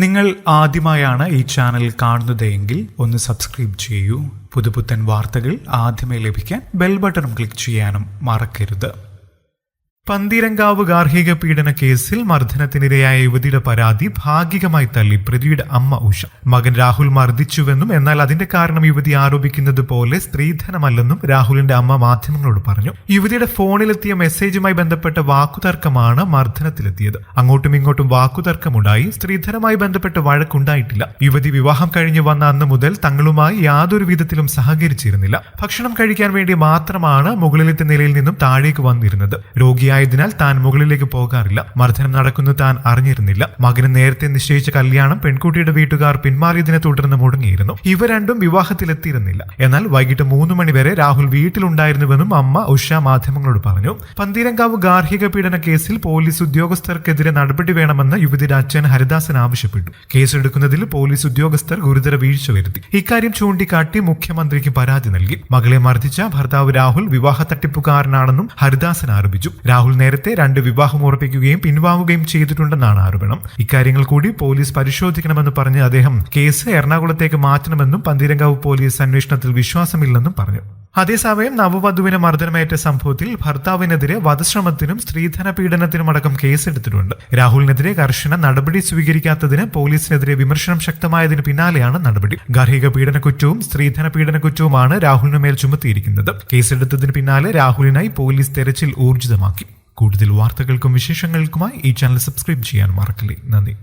നിങ്ങൾ ആദ്യമായാണ് ഈ ചാനൽ കാണുന്നതെങ്കിൽ ഒന്ന് സബ്സ്ക്രൈബ് ചെയ്യൂ. പുതുപുത്തൻ വാർത്തകൾ ആദ്യമേ ലഭിക്കാൻ ബെൽ ബട്ടൺ ക്ലിക്ക് ചെയ്യാനും മറക്കരുത്. പന്തീരങ്കാവ് ഗാർഹിക പീഡന കേസിൽ മർദ്ദനത്തിനിരയായ യുവതിയുടെ പരാതി ഭാഗികമായി തള്ളി പ്രതിയുടെ അമ്മ ഉഷ. മകൻ രാഹുൽ മർദ്ദിച്ചുവെന്നും എന്നാൽ അതിന്റെ കാരണം യുവതി ആരോപിക്കുന്നത് പോലെ സ്ത്രീധനമല്ലെന്നും രാഹുലിന്റെ അമ്മ മാധ്യമങ്ങളോട് പറഞ്ഞു. യുവതിയുടെ ഫോണിലെത്തിയ മെസ്സേജുമായി ബന്ധപ്പെട്ട വാക്കുതർക്കമാണ് മർദ്ദനത്തിലെത്തിയത്. അങ്ങോട്ടും ഇങ്ങോട്ടും വാക്കുതർക്കമുണ്ടായി. സ്ത്രീധനവുമായി ബന്ധപ്പെട്ട വഴക്കുണ്ടായിട്ടില്ല. യുവതി വിവാഹം കഴിഞ്ഞു വന്ന അന്ന് മുതൽ തങ്ങളുമായി യാതൊരു വിധത്തിലും സഹകരിച്ചിരുന്നില്ല. ഭക്ഷണം കഴിക്കാൻ വേണ്ടി മാത്രമാണ് മുകളിലത്തെ നിലയിൽ നിന്നും താഴേക്ക് വന്നിരുന്നത്. രോഗിയായതിനാൽ താൻ മുകളിലേക്ക് പോകാറില്ല. മർദ്ദനം നടക്കുന്നു താൻ അറിഞ്ഞിരുന്നില്ല. മകന് നേരത്തെ നിശ്ചയിച്ച കല്യാണം പെൺകുട്ടിയുടെ വീട്ടുകാർ പിന്മാറിയതിനെ തുടർന്ന് മുടങ്ങിയിരുന്നു. ഇവ രണ്ടും വിവാഹത്തിലെത്തിയിരുന്നില്ല. എന്നാൽ വൈകിട്ട് 3 മണി വരെ രാഹുൽ വീട്ടിലുണ്ടായിരുന്നുവെന്നും അമ്മ ഉഷ മാധ്യമങ്ങളോട് പറഞ്ഞു. പന്തീരങ്കാവ് ഗാർഹിക പീഡന കേസിൽ പോലീസ് ഉദ്യോഗസ്ഥർക്കെതിരെ നടപടി വേണമെന്ന് യുവതിയുടെ അച്ഛൻ ഹരിദാസൻ ആവശ്യപ്പെട്ടു. കേസെടുക്കുന്നതിൽ പോലീസ് ഉദ്യോഗസ്ഥർ ഗുരുതര വീഴ്ച വരുത്തി. ഇക്കാര്യം ചൂണ്ടിക്കാട്ടി മുഖ്യമന്ത്രിക്ക് പരാതി നൽകി. മകളെ മർദ്ദിച്ച ഭർത്താവ് രാഹുൽ വിവാഹ തട്ടിപ്പുകാരനാണെന്നും ഹരിദാസൻ ആരോപിച്ചു. രാഹുൽ നേരത്തെ 2 വിവാഹം ഉറപ്പിക്കുകയും പിൻവാങ്ങുകയും ചെയ്തിട്ടുണ്ടെന്നാണ് ആരോപണം. ഇക്കാര്യങ്ങൾ കൂടി പോലീസ് പരിശോധിക്കണമെന്ന് പറഞ്ഞ് അദ്ദേഹം കേസ് എറണാകുളത്തേക്ക് മാറ്റണമെന്നും പന്തീരങ്കാവ് പോലീസ് അന്വേഷണത്തിൽ വിശ്വാസമില്ലെന്നും പറഞ്ഞു. അതേസമയം നവവധുവിന് മർദ്ദനമേറ്റ സംഭവത്തിൽ ഭർത്താവിനെതിരെ വധശ്രമത്തിനും സ്ത്രീധന പീഡനത്തിനുമടക്കം കേസെടുത്തിട്ടുണ്ട്. രാഹുലിനെതിരെ കർശന നടപടി സ്വീകരിക്കാത്തതിന് പോലീസിനെതിരെ വിമർശനം ശക്തമായതിന് പിന്നാലെയാണ് നടപടി. ഗാർഹിക പീഡന കുറ്റവും സ്ത്രീധന പീഡന കുറ്റവുമാണ് രാഹുലിന് മേൽ ചുമത്തിയിരിക്കുന്നത്. കേസെടുത്തതിന് പിന്നാലെ രാഹുലിനായി പോലീസ് തെരച്ചിൽ ഊർജിതമാക്കി. കൂടുതൽ വാർത്തകൾക്കും വിശേഷങ്ങൾക്കുമായി ഈ ചാനൽ സബ്സ്ക്രൈബ് ചെയ്യാൻ മറക്കില്ലേ. നന്ദി.